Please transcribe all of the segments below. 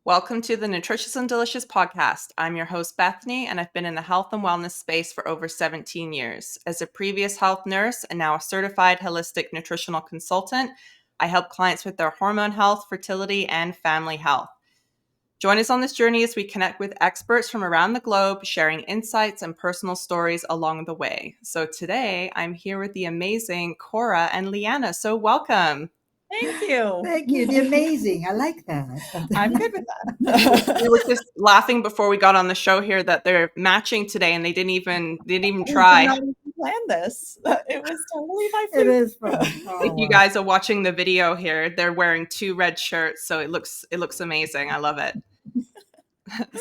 Welcome to the Nutritious and Delicious podcast. I'm your host, Bethany, and I've been in the health and wellness space for over 17 years. As a previous health nurse and now a certified holistic nutritional consultant, I help clients with their hormone health, fertility, and family health. Join us on this journey as we connect with experts from around the globe, sharing insights and personal stories along the way. So today, I'm here with the amazing Cora and Liana. So welcome. Thank you. Thank you. The amazing. I like that. I'm good with that. We were just laughing before we got on the show here that they're matching today, and they didn't even try. We did not even plan this. It was totally my fault. It is fun. If you guys are watching the video here, they're wearing two red shirts, so it looks amazing. I love it.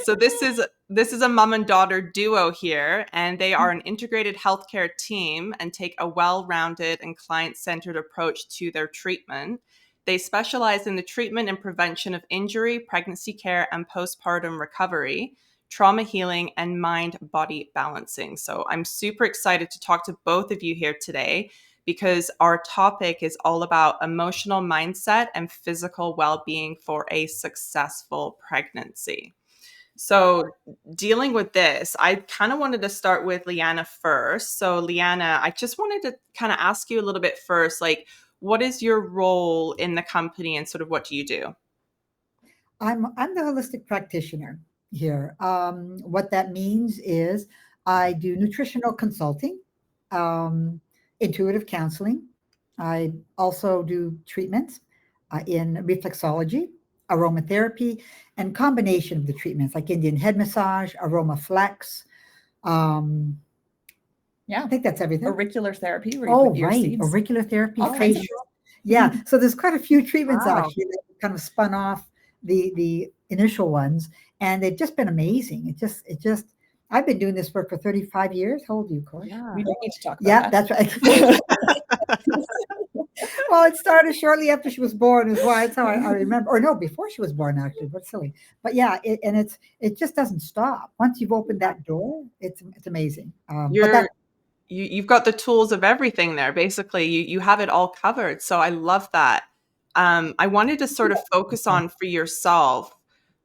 So this is a mom and daughter duo here, and they are an integrated healthcare team and take a well-rounded and client-centered approach to their treatment. They specialize in the treatment and prevention of injury, pregnancy care, and postpartum recovery, trauma healing, and mind-body balancing. So I'm super excited to talk to both of you here today because our topic is all about emotional mindset and physical well-being for a successful pregnancy. So dealing with this, I kind of wanted to start with Liana first. So Liana, I just wanted to kind of ask you a little bit first, like, what is your role in the company and sort of what do you do? I'm the holistic practitioner here. What that means is I do nutritional consulting, intuitive counseling. I also do treatments in reflexology, aromatherapy, and combination of the treatments like Indian head massage, aromaflex. I think that's everything. Auricular therapy. Where you put your seeds. Auricular therapy, Oh, facial. Yeah, so there's quite a few treatments Wow. actually that kind of spun off the initial ones, and they've just been amazing. It just I've been doing this work for 35 years. How old are you, Cora? Yeah. We don't need to talk about Yeah, that. that's right. Well, it started shortly after she was born, is why that's how I remember. Or no, before she was born, actually. What's silly? But yeah, it just doesn't stop. Once you've opened that door, it's amazing. You've got the tools of everything there. Basically, you have it all covered. So I love that. I wanted to sort of focus on for yourself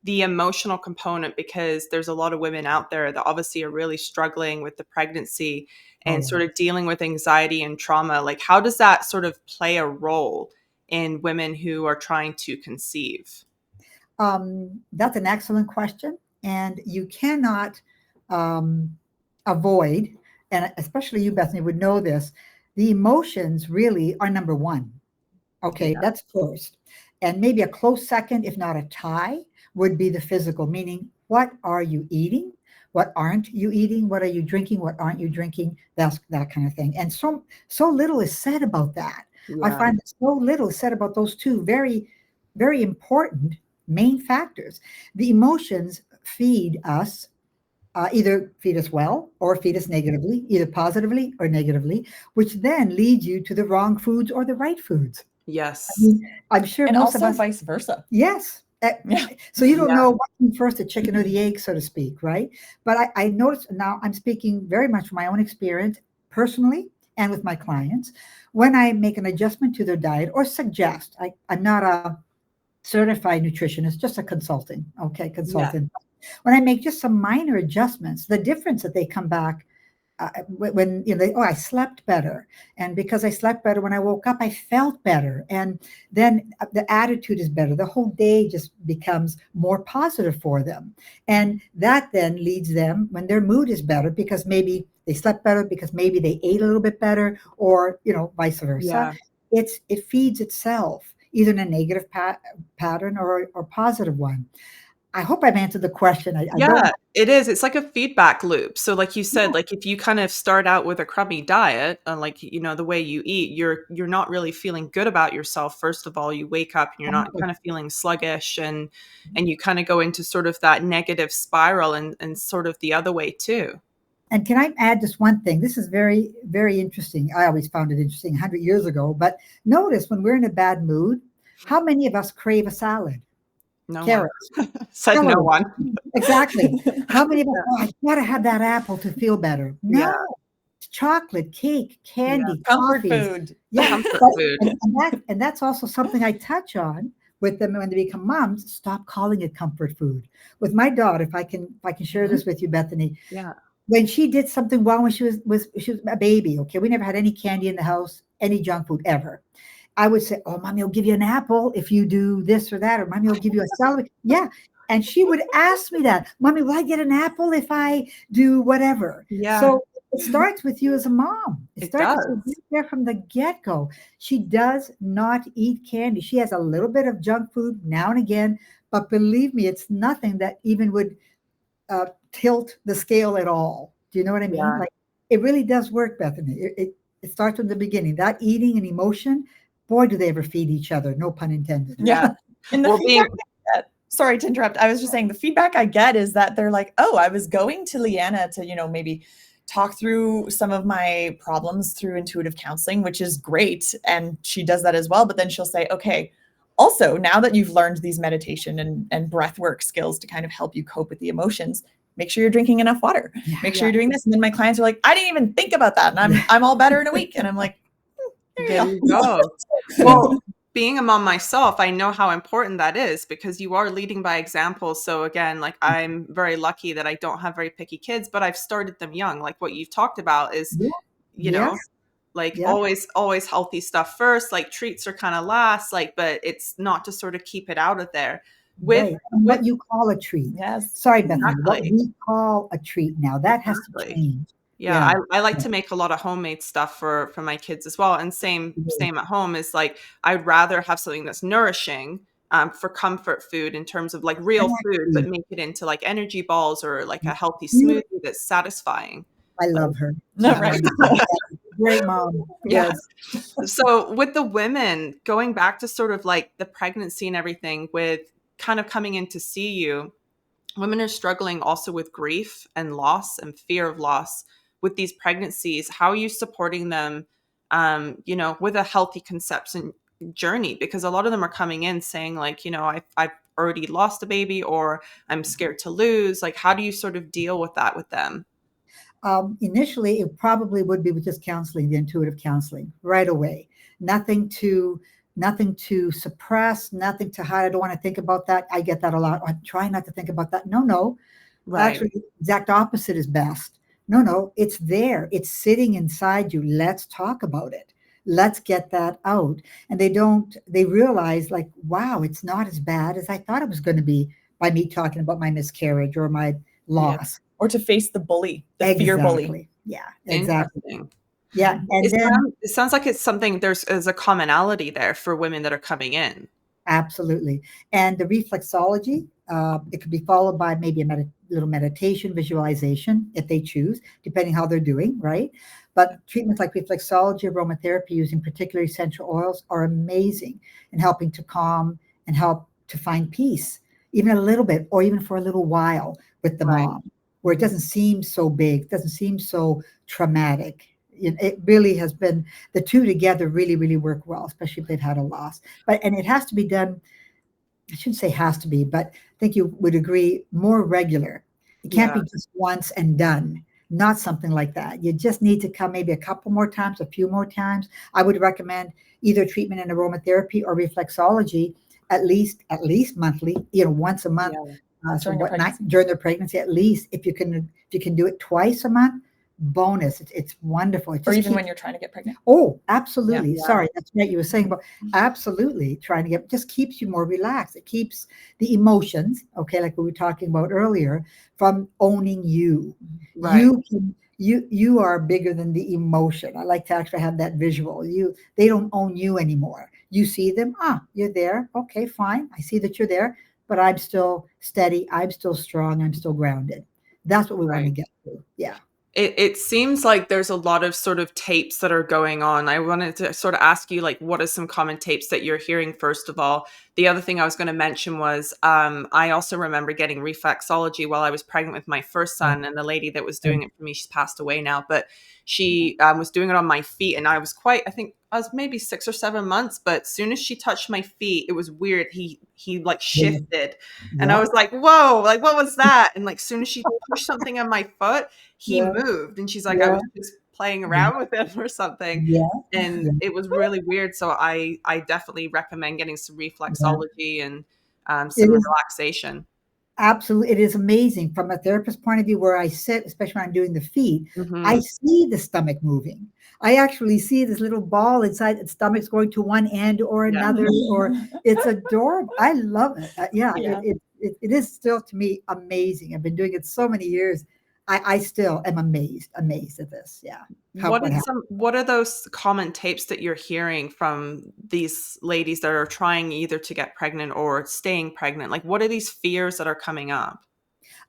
the emotional component because there's a lot of women out there that obviously are really struggling with the pregnancy and sort of dealing with anxiety and trauma. Like, how does that sort of play a role in women who are trying to conceive? That's an excellent question. And you cannot avoid, and especially you, Bethany, would know this, the emotions really are number one. Okay, that's first. And maybe a close second, if not a tie, would be the physical, meaning what are you eating? What aren't you eating? What are you drinking? What aren't you drinking? That's that kind of thing. And so little is said about that. Yeah. I find that so little is said about those two very, very important main factors. The emotions feed us, either feed us well or feed us negatively, either positively or negatively, which then leads you to the wrong foods or the right foods. Yes. I mean, I'm sure And most also of us. vice versa. Yes. Yeah. So you don't know what came first, the chicken or the egg, so to speak, right? But I noticed now I'm speaking very much from my own experience personally and with my clients. When I make an adjustment to their diet or suggest, I'm not a certified nutritionist, just a consultant. Consultant. When I make just some minor adjustments, the difference that they come back when I slept better, and because I slept better when I woke up, I felt better, and then the attitude is better. The whole day just becomes more positive for them, and that then leads them when their mood is better because maybe they slept better, because maybe they ate a little bit better, or vice versa. Yeah. It feeds itself either in a negative pattern or positive one. I hope I've answered the question. It is. It's like a feedback loop. So like you said, like if you kind of start out with a crummy diet, like, the way you eat, you're not really feeling good about yourself. First of all, you wake up and you're not kind of feeling sluggish and you kind of go into sort of that negative spiral and sort of the other way too. And can I add just one thing? This is very, very interesting. I always found it interesting 100 years ago, but notice when we're in a bad mood, how many of us crave a salad? No Carrots. one. Said no one. Exactly. How many of us, I gotta have that apple to feel better? No. Yeah. Chocolate, cake, candy, Comfort coffees. food. Yeah. Comfort food. And that's also something I touch on with them when they become moms, stop calling it comfort food. With my daughter, if I can share this with you, Bethany, Yeah. when she did something wrong when she was a baby, okay, we never had any candy in the house, any junk food ever. I would say, "Oh, mommy will give you an apple if you do this or that," or "Mommy will give you a celery." Yeah. And she would ask me that, "Mommy, will I get an apple if I do whatever?" Yeah. So it starts with you as a mom. It It starts does. with you there from the get-go. She does not eat candy. She has a little bit of junk food now and again, but believe me, it's nothing that even would tilt the scale at all. Do you know what I mean? Yeah. Like it really does work, Bethany. It starts from the beginning. That eating and emotion, boy, do they ever feed each other. No pun intended. Yeah. And the Well, feedback I get, sorry to interrupt. I was just saying the feedback I get is that they're like, oh, I was going to Liana to, maybe talk through some of my problems through intuitive counseling, which is great. And she does that as well. But then she'll say, okay, also, now that you've learned these meditation and breath work skills to kind of help you cope with the emotions, make sure you're drinking enough water. Make sure you're doing this. And then my clients are like, I didn't even think about that. And I'm all better in a week. And I'm like, there you go. Well, being a mom myself, I know how important that is because you are leading by example. So again, like I'm very lucky that I don't have very picky kids, but I've started them young. Like what you've talked about is, you know, like always healthy stuff first, like treats are kind of last, like, but it's not to sort of keep it out of there. With what you call a treat. Yes. Sorry, Bethany. What we call a treat now, that has to change. Yeah, I like to make a lot of homemade stuff for my kids as well. And same at home is like I'd rather have something that's nourishing for comfort food in terms of like real food, but make it into like energy balls or like a healthy smoothie that's satisfying. I love her. No, right. Great mom. Yes. So with the women, going back to sort of like the pregnancy and everything with kind of coming in to see you, women are struggling also with grief and loss and fear of loss with these pregnancies. How are you supporting them, with a healthy conception journey? Because a lot of them are coming in saying like, I've already lost a baby or I'm scared to lose. Like, how do you sort of deal with that with them? Initially, it probably would be with just counseling, the intuitive counseling right away. Nothing to suppress, nothing to hide. I don't want to think about that. I get that a lot. I'm trying not to think about that. No. Right. Actually, the exact opposite is best. No, it's there. It's sitting inside you. Let's talk about it. Let's get that out. And they realize like, wow, it's not as bad as I thought it was going to be by me talking about my miscarriage or my loss. Yeah. Or to face the bully, the fear bully. Yeah, exactly. Interesting. Yeah. And it sounds like it's something there's a commonality there for women that are coming in. Absolutely. And the reflexology, it could be followed by maybe a little meditation, visualization, if they choose, depending how they're doing, right? But treatments like reflexology, aromatherapy using particular essential oils are amazing in helping to calm and help to find peace, even a little bit, or even for a little while with the mom, where it doesn't seem so big, doesn't seem so traumatic. It really has been, the two together really, really work well, especially if they've had a loss. And it has to be done, I shouldn't say has to be, but I think you would agree, more regular. It can't be just once and done, not something like that. You just need to come maybe a couple more times, a few more times. I would recommend either treatment and aromatherapy or reflexology at least monthly, once a month. During their pregnancy, at least if you can do it twice a month, bonus. It's wonderful. Or even when you're trying to get pregnant. Oh, absolutely. Yeah. Sorry, that's what you were saying about absolutely trying to just keeps you more relaxed. It keeps the emotions, okay, like we were talking about earlier, from owning you. Right. You are bigger than the emotion. I like to actually have that visual. They don't own you anymore. You see them, you're there. Okay, fine. I see that you're there, but I'm still steady. I'm still strong. I'm still grounded. That's what we want to get to. Yeah. It seems like there's a lot of sort of tapes that are going on. I wanted to sort of ask you, like, what are some common tapes that you're hearing, first of all? The other thing I was going to mention was I also remember getting reflexology while I was pregnant with my first son, and the lady that was doing it for me, she's passed away now, but she was doing it on my feet, and I was maybe 6 or 7 months, but as soon as she touched my feet, it was weird. He like shifted, and I was like, whoa, like what was that? And like as soon as she pushed something on my foot, he moved, and she's like, I was just playing around with him or something. Yeah. And Yeah. it was really weird. So I definitely recommend getting some Yeah. reflexology and It some is relaxation. absolutely, it is amazing from a therapist point of view where I sit, especially when I'm doing the feet, I Hmm. see the stomach moving. I actually see this little ball inside the stomach's going to one end or Yeah. another, or it's adorable. I love it. Yeah, Yeah. it is still to me amazing. I've been doing it so many years. I still am amazed at this. Yeah. What happened. What are those common tapes that you're hearing from these ladies that are trying either to get pregnant or staying pregnant? Like, what are these fears that are coming up?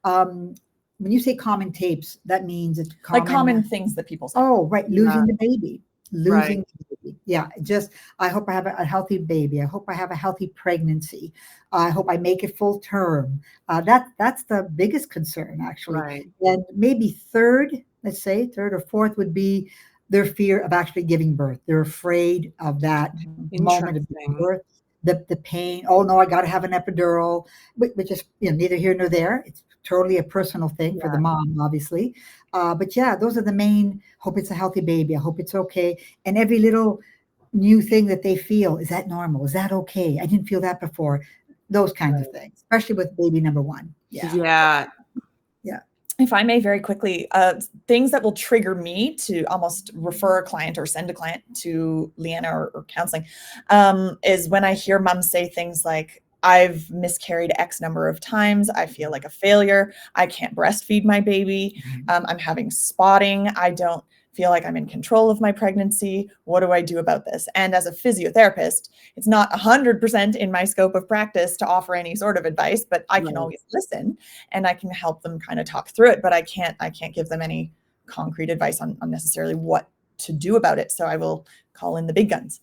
Um, when you say common tapes, that means it's Like common. common things that people say. Oh, right. Yeah. Losing the baby. Right. Losing the baby. Yeah. Just, I hope I have a healthy baby. I hope I have a healthy pregnancy. I hope I make it full term. That's the biggest concern, actually. Right. And maybe third, let's say third or fourth would be their fear of actually giving birth. They're afraid of that moment of giving Interesting. birth, the pain. Oh no, I got to have an epidural, which is neither here nor there. It's totally a personal thing for the Yeah. mom, obviously. But yeah, those are the main. Hope it's a healthy baby. I hope it's okay. And every little new thing that they feel, is that normal? Is that okay? I didn't feel that before. Those kinds of things, especially with baby number one. Yeah. Yeah. Yeah. If I may very quickly, things that will trigger me to almost refer a client or send a client to Liana or counseling is when I hear moms say things like, I've miscarried X number of times. I feel like a failure. I can't breastfeed my baby. I'm having spotting. I don't feel like I'm in control of my pregnancy. What do I do about this? And as a physiotherapist, it's not 100% in my scope of practice to offer any sort of advice, but I can Right. always listen and I can help them kind of talk through it, but I can't give them any concrete advice on necessarily what to do about it. So I will call in the big guns.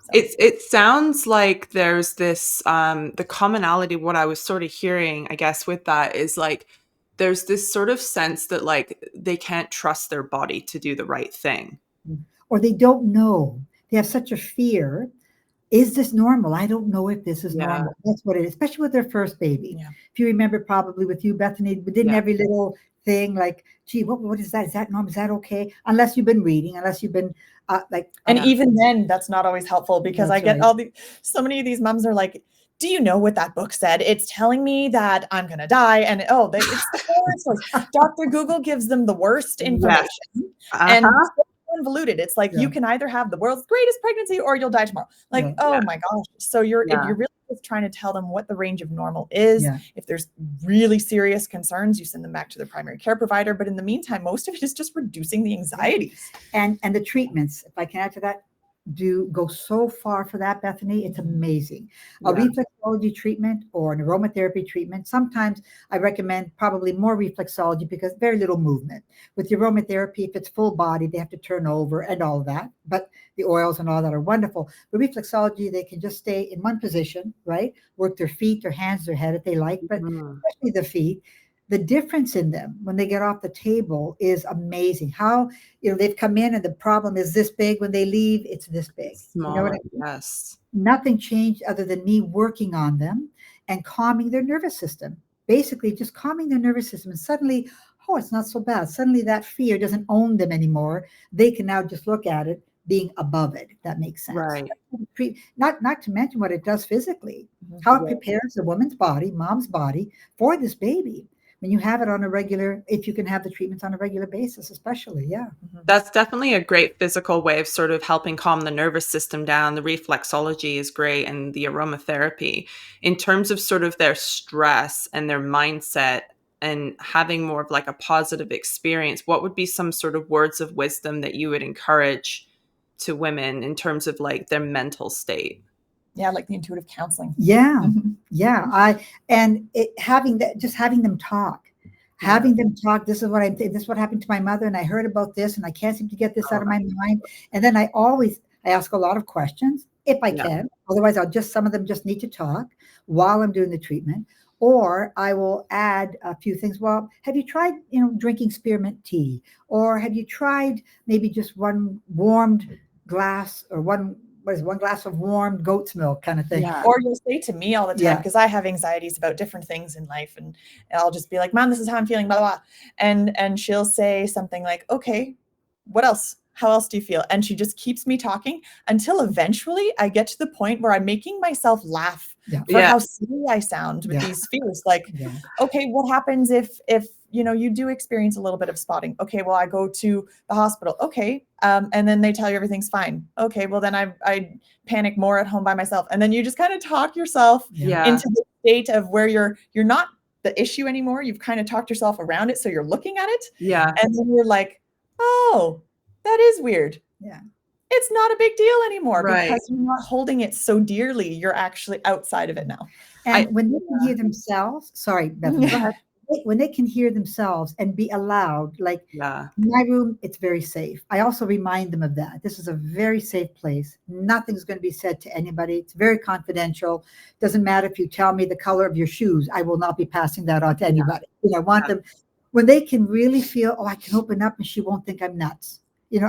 So. It sounds like there's this the commonality. What I was sort of hearing, I guess, with that is like there's this sort of sense that like they can't trust their body to do the right thing. Or they don't know. They have such a fear. Is this normal? I don't know if this is Yeah. normal. That's what it is, especially with their first baby. Yeah. If you remember, probably with you, Bethany, we didn't Yeah. every little thing like, gee, what is that? Is that normal? Is that okay? Unless you've been reading, unless you've been and even then, that's not always helpful because That's I get right. so many of these moms are like, do you know what that book said? It's telling me that I'm going to die. And it's the horror stories. Dr. Google gives them the worst information and Uh-huh. so convoluted. It's like, Yeah. you can either have the world's greatest pregnancy or you'll die tomorrow. Like, Yeah. oh Yeah. my gosh. So if Yeah. you're really just trying to tell them what the range of normal is, Yeah. if there's really serious concerns, you send them back to their primary care provider. But in the meantime, most of it is just reducing the anxieties. And the treatments, if I can add to that, do go so far for that, Bethany. It's amazing. A Yeah. reflexology treatment or an aromatherapy treatment. Sometimes I recommend probably more reflexology because very little movement. With the aromatherapy, if it's full body, they have to turn over and all of that. But the oils and all that are wonderful. But reflexology, they can just stay in one position, right? Work their feet, their hands, their head if they like, but Mhm. especially the feet. The difference in them when they get off the table is amazing. How they've come in and the problem is this big. When they leave, it's this big. You know what Smaller. I mean? Yes. Nothing changed other than me working on them and calming their nervous system. Basically, just calming their nervous system. And suddenly, oh, it's not so bad. Suddenly, that fear doesn't own them anymore. They can now just look at it being above it. If that makes sense. Right. Not to mention what it does physically. How it prepares the woman's body, mom's body, for this baby. When you have it on a regular, if you can have the treatments on a regular basis, especially, yeah. That's definitely a great physical way of sort of helping calm the nervous system down. The reflexology is great and the aromatherapy. In terms of sort of their stress and their mindset and having more of like a positive experience, what would be some sort of words of wisdom that you would encourage to women in terms of like their mental state? Yeah, like the intuitive counseling. Yeah, yeah. Having them talk. Having them talk, this is what happened to my mother, and I heard about this, and I can't seem to get this out of my mind. And then I ask a lot of questions if I can. Otherwise, some of them just need to talk while I'm doing the treatment. Or I will add a few things. Well, have you tried, drinking spearmint tea? Or have you tried maybe just one warmed glass or one glass of warm goat's milk kind of thing? Yeah. Or you'll say to me all the time, Yeah. because I have anxieties about different things in life, and I'll just be like, Mom, this is how I'm feeling, blah, blah, blah. And she'll say something like, okay, what else? How else do you feel? And she just keeps me talking until eventually I get to the point where I'm making myself laugh for how silly I sound with these fears. Like, okay, what happens if you do experience a little bit of spotting? Okay, well, I go to the hospital. Okay, and then they tell you everything's fine. Okay, well, then I panic more at home by myself, and then you just kind of talk yourself into the state of where you're not the issue anymore. You've kind of talked yourself around it, so you're looking at it, and then you're like, oh, that is weird. It's not a big deal anymore because you're not holding it so dearly. You're actually outside of it now. And when they can hear themselves, sorry, Bethany, go ahead. When they can hear themselves and be allowed, like in my room, it's very safe. I also remind them of that. This is a very safe place. Nothing's going to be said to anybody. It's very confidential. Doesn't matter if you tell me the color of your shoes. I will not be passing that on to anybody. I want them, when they can really feel, oh, I can open up and she won't think I'm nuts.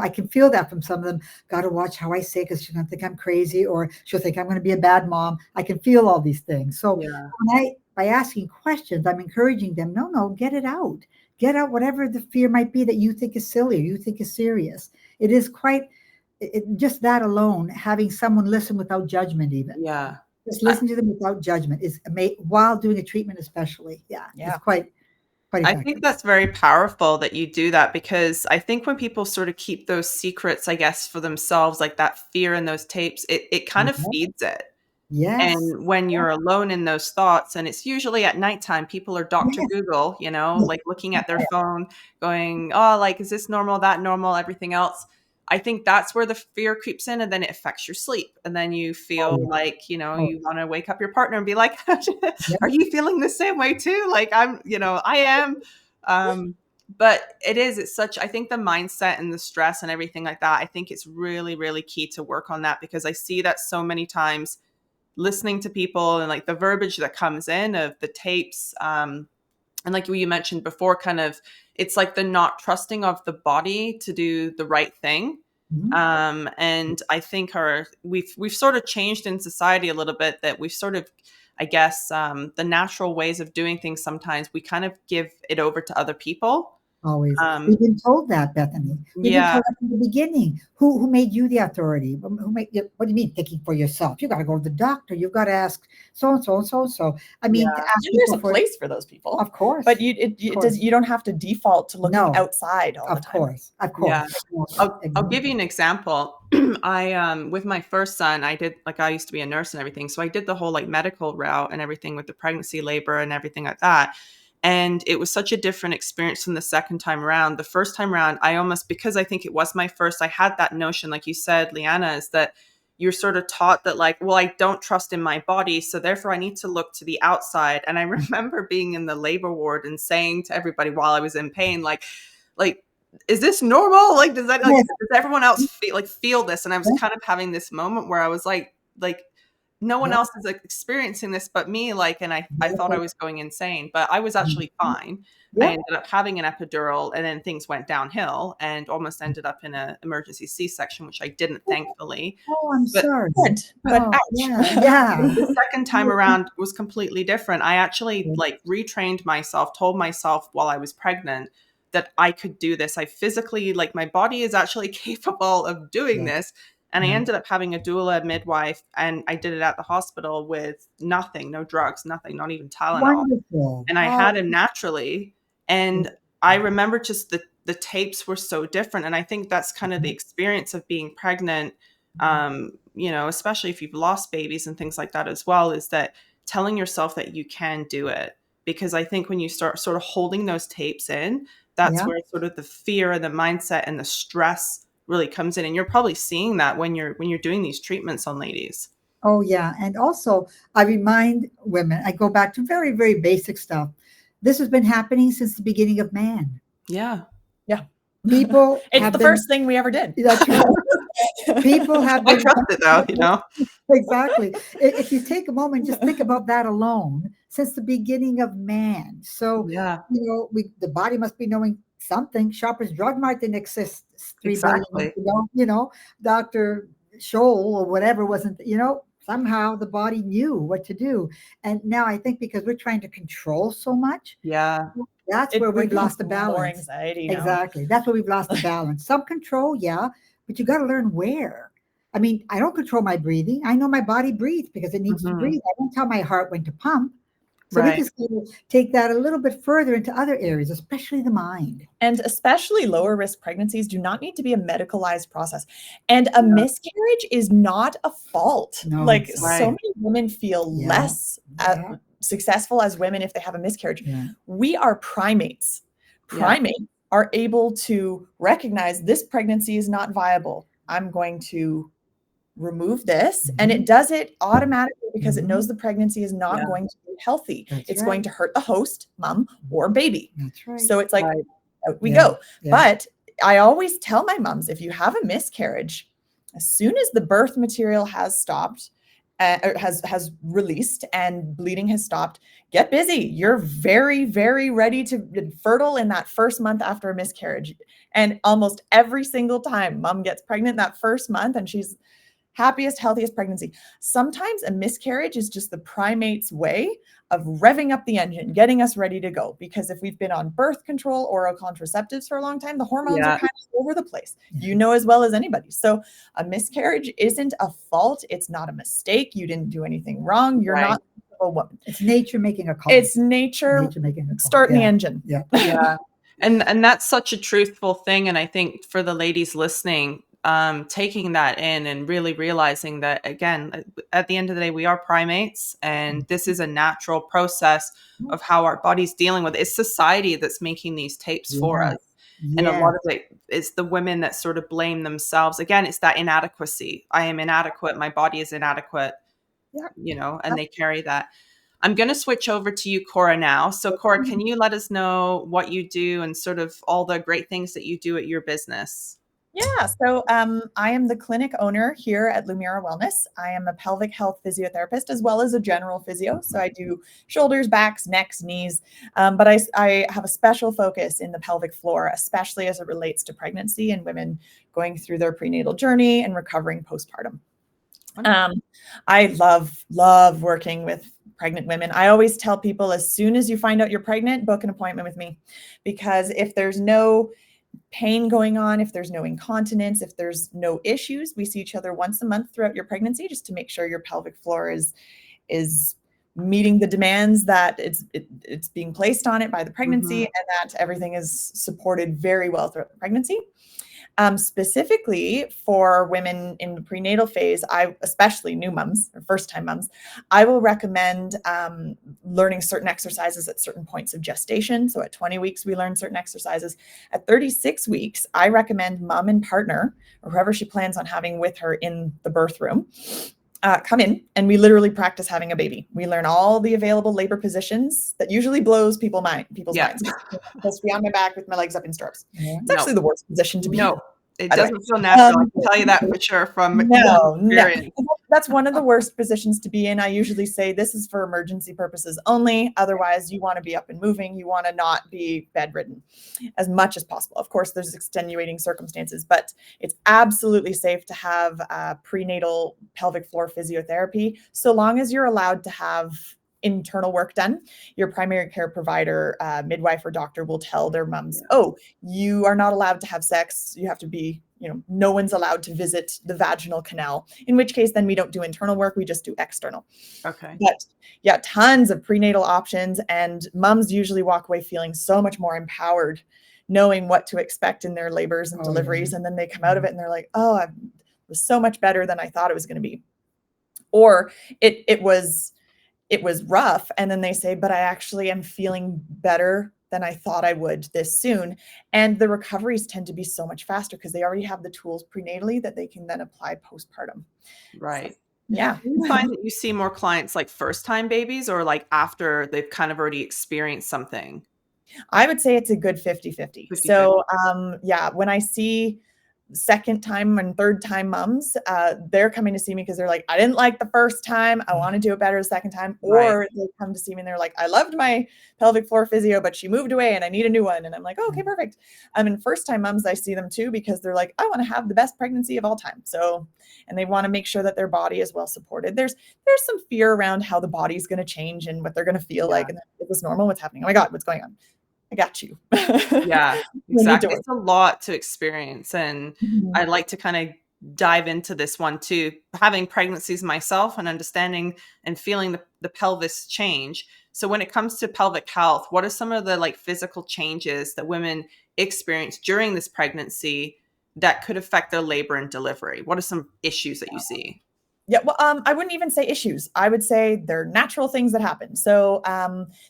I can feel that from some of them. Got to watch how I say, because she's going to think I'm crazy, or she'll think I'm going to be a bad mom. I can feel all these things. So by asking questions, I'm encouraging them, no, get it out. Get out whatever the fear might be that you think is silly or you think is serious. It is just that alone, having someone listen without judgment even. Just listen to them without judgment is amazing, while doing a treatment especially. It's quite I think that's very powerful that you do that, because I think when people sort of keep those secrets, I guess, for themselves, like that fear in those tapes, it kind of feeds it. And when you're alone in those thoughts, and it's usually at nighttime, people are Dr. Google, like looking at their phone going, oh, like, is this normal, that normal, everything else. I think that's where the fear creeps in, and then it affects your sleep. And then you feel like, you want to wake up your partner and be like, are you feeling the same way too? Like I am. But it's such, I think the mindset and the stress and everything like that, I think it's really, really key to work on that, because I see that so many times listening to people and like the verbiage that comes in of the tapes. And like you mentioned before, kind of, it's like the not trusting of the body to do the right thing. And I think we've sort of changed in society a little bit, that we've sort of, I guess, the natural ways of doing things, sometimes we kind of give it over to other people. Always. We've been told that, Bethany. We've been told that from the beginning. Who made you the authority? What do you mean thinking for yourself? You got to go to the doctor. You've got to ask so-and-so and so-and-so. I mean, to ask there's a place for those people. Of course. But you don't have to default to looking outside all the time. Of course. Yeah. I'll give you an example. I with my first son, I used to be a nurse and everything. So I did the whole like medical route and everything with the pregnancy, labor and everything like that. And it was such a different experience from the second time around. The first time around, because I think it was my first, I had that notion, like you said, Liana, is that you're sort of taught that like, well, I don't trust in my body, so therefore I need to look to the outside. And I remember being in the labor ward and saying to everybody while I was in pain, like, is this normal? Like, does everyone else feel this? And I was kind of having this moment where I was like, no one else is experiencing this but me. And I thought I was going insane, but I was actually fine. I ended up having an epidural, and then things went downhill and almost ended up in an emergency C-section, which I didn't, thankfully. Oh, I'm sorry. But ouch. The second time around was completely different. I actually retrained myself, told myself while I was pregnant that I could do this. I physically, my body is actually capable of doing this. And I ended up having a doula, midwife, and I did it at the hospital with nothing, no drugs, nothing, not even Tylenol. Wonderful. And I had him naturally. And I remember just the tapes were so different. And I think that's kind of the experience of being pregnant, especially if you've lost babies and things like that as well, is that telling yourself that you can do it. Because I think when you start sort of holding those tapes in, that's where sort of the fear and the mindset and the stress really comes in. And you're probably seeing that when you're doing these treatments on ladies. Oh yeah. And also I remind women, I go back to very, very basic stuff. This has been happening since the beginning of man. Yeah. People it's the first thing we ever did. That's right. People have I trust it though, Exactly. If you take a moment, just think about that alone, since the beginning of man. So the body must be knowing something. Shoppers Drug Mart didn't exist 3 billion years ago. Dr. Scholl or whatever wasn't, somehow the body knew what to do. And now I think because we're trying to control so much, Yeah. that's It where we've brings lost the more balance. anxiety now. Exactly. That's where we've lost the balance. Some control, yeah, but you got to learn where. I mean, I don't control my breathing. I know my body breathes because it needs to Mhm. breathe. I don't tell my heart when to pump. So we Right. can sort of take that a little bit further into other areas, especially the mind. And especially lower risk pregnancies do not need to be a medicalized process. And a miscarriage is not a fault. No, Like it's so Right. many women feel Yeah. less Yeah. successful as women if they have a miscarriage. Yeah. We are primates. Yeah. Primates are able to recognize this pregnancy is not viable. I'm going to remove this. And it does it automatically because it knows the pregnancy is not Yeah. going to be healthy. That's It's right. going to hurt the host, mom, or baby. That's right. So it's like, Right. out we Yeah. go. Yeah. But I always tell my moms, if you have a miscarriage, as soon as the birth material has stopped, or has released and bleeding has stopped, get busy. You're very, very ready to be fertile in that first month after a miscarriage. And almost every single time mom gets pregnant that first month and she's happiest, healthiest pregnancy. Sometimes a miscarriage is just the primate's way of revving up the engine, getting us ready to go. Because if we've been on birth control, oral contraceptives for a long time, the hormones Yeah. are kind of over the place. You know as well as anybody. So a miscarriage isn't a fault. It's not a mistake. You didn't do anything wrong. You're Right. not a woman. It's nature making a call. It's nature making a call. starting the Yeah. engine. Yeah. Yeah. And that's such a truthful thing. And I think for the ladies listening, taking that in and really realizing that, again, at the end of the day, we are primates and this is a natural process of how our body's dealing with it. It's society that's making these tapes for Yeah. us. And a lot Yes. of it is the women that sort of blame themselves. Again, it's that inadequacy. I am inadequate. My body is inadequate, Yeah. you know, and they carry that. I'm going to switch over to you, Cora, now. So, Cora, can you let us know what you do and sort of all the great things that you do at your business? Yeah, so I am the clinic owner here at Lumira Wellness. I am a pelvic health physiotherapist as well as a general physio. So I do shoulders, backs, necks, knees, but I have a special focus in the pelvic floor, especially as it relates to pregnancy and women going through their prenatal journey and recovering postpartum. I love working with pregnant women. I always tell people, as soon as you find out you're pregnant, book an appointment with me, because if there's no pain going on, if there's no incontinence, if there's no issues, we see each other once a month throughout your pregnancy just to make sure your pelvic floor is meeting the demands that it's being placed on it by the pregnancy, and that everything is supported very well throughout the pregnancy. Specifically for women in the prenatal phase, especially new moms or first-time moms, I will recommend learning certain exercises at certain points of gestation. So at 20 weeks, we learn certain exercises. At 36 weeks, I recommend mom and partner, or whoever she plans on having with her in the birth room, come in and we literally practice having a baby. We learn all the available labor positions that usually blows people's minds. I'm supposed to be on my back with my legs up in stirrups. It's actually the worst position to be in. No, it By the way. doesn't feel natural. I can tell you that for sure from experience. That's one of the worst positions to be in. I usually say this is for emergency purposes only. Otherwise, you want to be up and moving. You want to not be bedridden as much as possible. Of course, there's extenuating circumstances, but it's absolutely safe to have prenatal pelvic floor physiotherapy, so long as you're allowed to have internal work done. Your primary care provider, midwife, or doctor will tell their moms, oh, you are not allowed to have sex. You have to be, no one's allowed to visit the vaginal canal, in which case then we don't do internal work. We just do external. Okay. But yeah, tons of prenatal options, and moms usually walk away feeling so much more empowered, knowing what to expect in their labors and deliveries. And then they come out of it and they're like, oh, it was so much better than I thought it was going to be. Or it was rough. And then they say, but I actually am feeling better than I thought I would this soon. And the recoveries tend to be so much faster because they already have the tools prenatally that they can then apply postpartum. Right. So, yeah. Do you find that you see more clients like first time babies or like after they've kind of already experienced something? I would say it's a good 50-50. So, yeah, when I see second time and third time moms, they're coming to see me because they're like, I didn't like the first time. I want to do it better the second time. Right. Or they come to see me and they're like, I loved my pelvic floor physio, but she moved away and I need a new one. And I'm like, oh, okay, perfect. And first time moms, I see them too, because they're like, I want to have the best pregnancy of all time. So, and they want to make sure that their body is well supported. There's some fear around how the body's going to change and what they're going to feel like. And is this normal? What's happening? Oh my God, what's going on? I got you. Yeah, exactly. It's a lot to experience. And I'd like to kind of dive into this one too, having pregnancies myself and understanding and feeling the pelvis change. So when it comes to pelvic health, what are some of the like physical changes that women experience during this pregnancy that could affect their labor and delivery? What are some issues that you see? Yeah, well, I wouldn't even say issues. I would say they're natural things that happen. So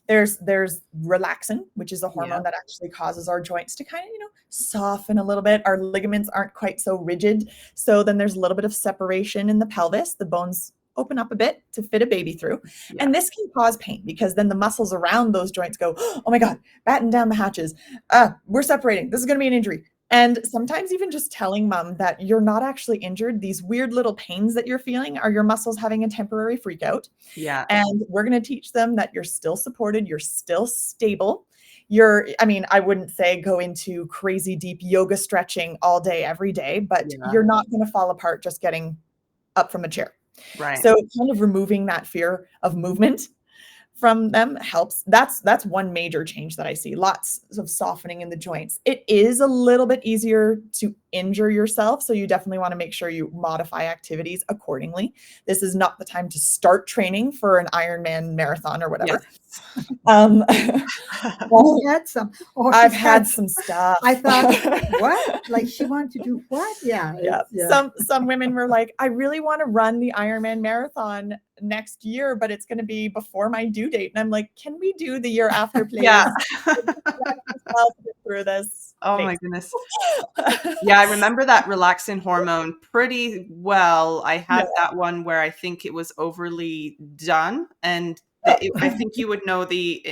there's relaxin, which is a hormone that actually causes our joints to kind of, soften a little bit. Our ligaments aren't quite so rigid. So then there's a little bit of separation in the pelvis. The bones open up a bit to fit a baby through. Yeah. And this can cause pain because then the muscles around those joints go, oh my God, batten down the hatches. We're separating. This is going to be an injury. And sometimes even just telling mom that you're not actually injured, these weird little pains that you're feeling are your muscles having a temporary freak out. Yeah. And we're going to teach them that you're still supported, you're still stable. I wouldn't say go into crazy deep yoga stretching all day, every day, but you're not going to fall apart just getting up from a chair. Right. So kind of removing that fear of movement from them helps. That's one major change that I see. Lots of softening in the joints. It is a little bit easier to injure yourself, so you definitely want to make sure you modify activities accordingly. This is not the time to start training for an Ironman marathon or whatever. Yes. I've had some stuff. I thought, what? Like she wanted to do what? Yeah. Some women were like, I really want to run the Ironman marathon next year, but it's going to be before my due date. And I'm like, can we do the year after, please? Yeah. Through this. Oh my goodness. Yeah, I remember that relaxin hormone pretty well. I had that one where I think it was overly done, and I think you would know the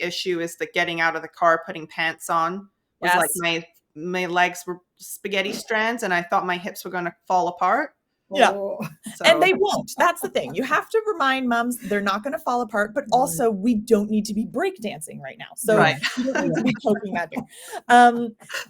issue is that getting out of the car, putting pants on was like my legs were spaghetti strands, and I thought my hips were going to fall apart. Yeah. And they won't. That's the thing. You have to remind moms they're not going to fall apart, but also we don't need to be breakdancing right now. So you don't need to be poking that here.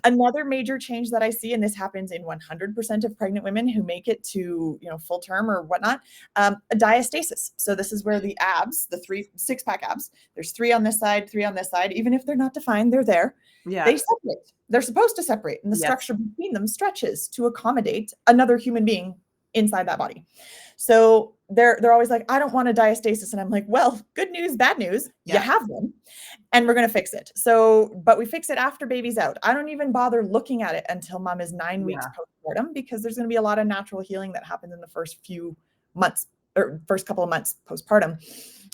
Another major change that I see, and this happens in 100% of pregnant women who make it to, full term or whatnot, a diastasis. So this is where the abs, the 6-pack abs, there's 3 on this side, 3 on this side. Even if they're not defined, they're there. Yeah. They separate. They're supposed to separate, and the structure between them stretches to accommodate another human being inside that body. So they're always like, I don't want a diastasis. And I'm like, well, good news, bad news. You have one, and we're going to fix it. So, but we fix it after baby's out. I don't even bother looking at it until mom is 9 weeks postpartum, because there's going to be a lot of natural healing that happens in the first few months or first couple of months postpartum.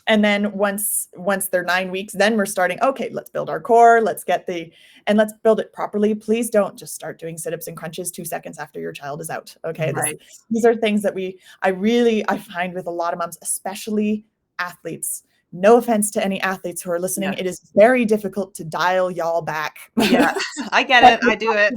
And then once they're 9 weeks, then we're starting, okay, let's build our core. Let's build it properly. Please don't just start doing sit-ups and crunches 2 seconds after your child is out. Okay. Right. These are things that I find with a lot of moms, especially athletes. No offense to any athletes who are listening. It is very difficult to dial y'all back. Yeah, I get it. I do it.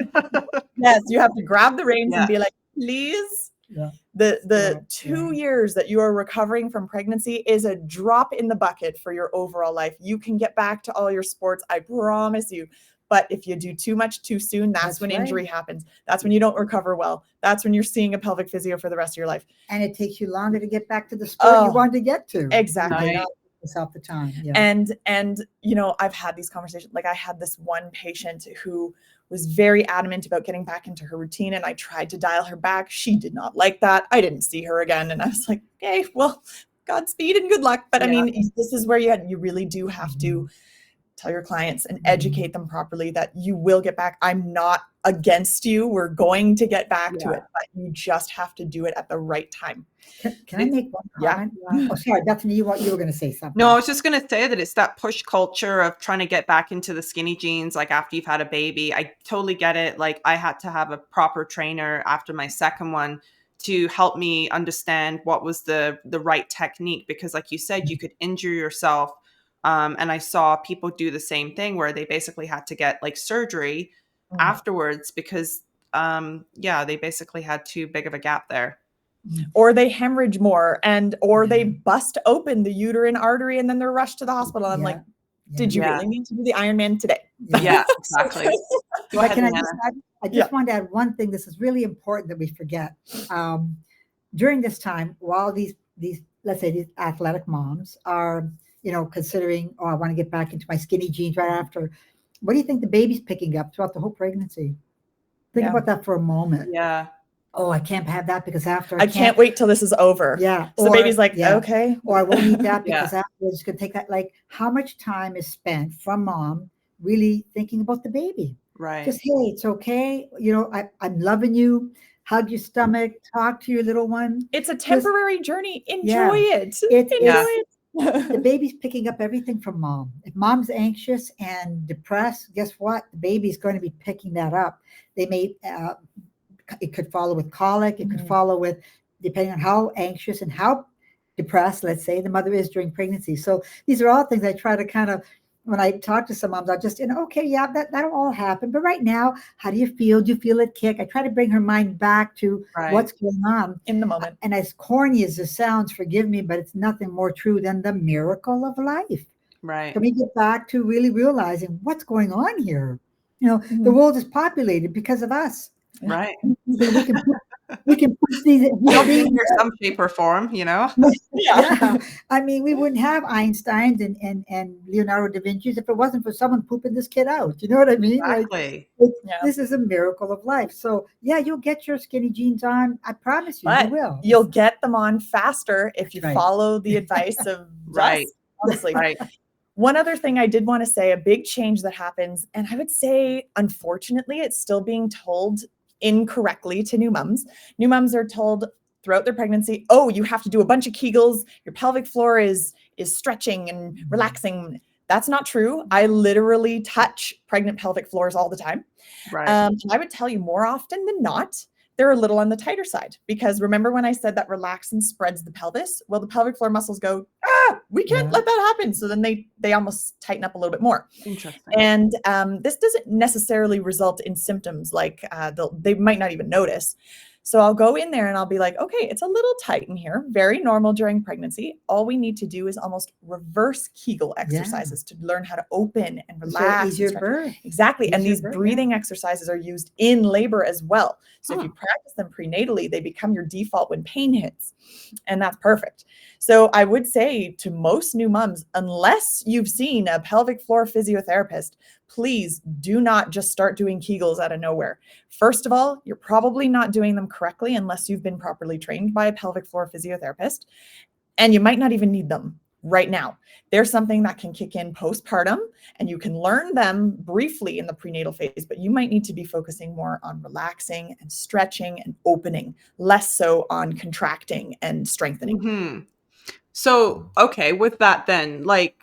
Yes. You have to grab the reins and be like, please. Yeah. The 2 years that you are recovering from pregnancy is a drop in the bucket for your overall life. You can get back to all your sports, I promise you. But if you do too much too soon, that's when injury happens. That's when you don't recover well. That's when you're seeing a pelvic physio for the rest of your life. And it takes you longer to get back to the sport you want to get to. Exactly. Right. Half the time. Yeah. And I've had these conversations. Like I had this one patient who was very adamant about getting back into her routine, and I tried to dial her back. She did not like that. I didn't see her again, and I was like, okay, well, Godspeed and good luck. But I mean, this is where you really do have to tell your clients and educate them properly that you will get back. I'm not against you. We're going to get back to it, but you just have to do it at the right time. Can I make one comment? Oh, sorry, Bethany, you were going to say something. No, I was just going to say that it's that push culture of trying to get back into the skinny jeans, like after you've had a baby. I totally get it. Like I had to have a proper trainer after my second one to help me understand what was the right technique, because like you said, you could injure yourself. And I saw people do the same thing where they basically had to get like surgery afterwards because yeah, they basically had too big of a gap there. Or they hemorrhage more, or they bust open the uterine artery and then they're rushed to the hospital. I'm like, did you really need to do the Ironman today? Yeah, exactly. Go ahead, I just want to add one thing. This is really important that we forget. During this time, while these let's say these athletic moms are, considering, oh, I want to get back into my skinny jeans right after. What do you think the baby's picking up throughout the whole pregnancy? Think about that for a moment. Yeah. Oh, I can't have that because after I can't wait till this is over. Yeah. So the baby's like, okay. Or I won't eat that because afterwards it's going to take that. Like, how much time is spent from mom really thinking about the baby? Right. Just, hey, it's okay. I'm loving you. Hug your stomach. Talk to your little one. It's a temporary journey. Enjoy it. Enjoy it. The baby's picking up everything from mom. If mom's anxious and depressed, guess what? The baby's going to be picking that up. They may, it could follow with colic. It could follow with, depending on how anxious and how depressed, let's say, the mother is during pregnancy. So these are all things I try to kind of, when I talk to some moms, I just, okay, yeah, that'll all happen. But right now, how do you feel? Do you feel it kick? I try to bring her mind back to what's going on in the moment. And as corny as this sounds, forgive me, but it's nothing more true than the miracle of life. Right. Can we get back to really realizing what's going on here? The world is populated because of us. Right. We can push these in some shape or form, Yeah. I mean, we wouldn't have Einsteins and Leonardo da Vinci's if it wasn't for someone pooping this kid out. You know what I mean? Exactly. This is a miracle of life. So yeah, you'll get your skinny jeans on. I promise you, you will. You'll get them on faster if you follow the advice of honestly. Right. One other thing I did want to say, a big change that happens, and I would say, unfortunately, it's still being told incorrectly to new moms. New moms are told throughout their pregnancy, oh, you have to do a bunch of Kegels. Your pelvic floor is stretching and relaxing. That's not true. I literally touch pregnant pelvic floors all the time. Right. And I would tell you more often than not, they're a little on the tighter side, because remember when I said that relaxin spreads the pelvis? Well, the pelvic floor muscles go, we can't let that happen. So then they almost tighten up a little bit more. Interesting. And this doesn't necessarily result in symptoms like they might not even notice. So I'll go in there and I'll be like, okay, it's a little tight in here. Very normal during pregnancy. All we need to do is almost reverse Kegel exercises to learn how to open and relax. Easier birth. Exactly. And these breathing exercises are used in labor as well. So if you practice them prenatally, they become your default when pain hits. And that's perfect. So I would say to most new moms, unless you've seen a pelvic floor physiotherapist, please do not just start doing Kegels out of nowhere. First of all, you're probably not doing them correctly unless you've been properly trained by a pelvic floor physiotherapist. And you might not even need them right now. There's something that can kick in postpartum, and you can learn them briefly in the prenatal phase, but you might need to be focusing more on relaxing and stretching and opening, less so on contracting and strengthening. Mm-hmm. So, okay, with that then, like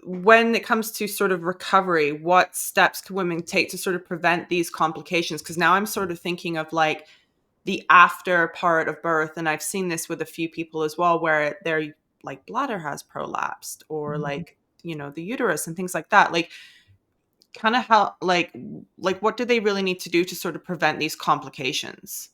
when it comes to sort of recovery, what steps can women take to sort of prevent these complications? Because now I'm sort of thinking of like the after part of birth, and I've seen this with a few people as well, where their like bladder has prolapsed or like, the uterus and things like that. Like kind of how, like what do they really need to do to sort of prevent these complications?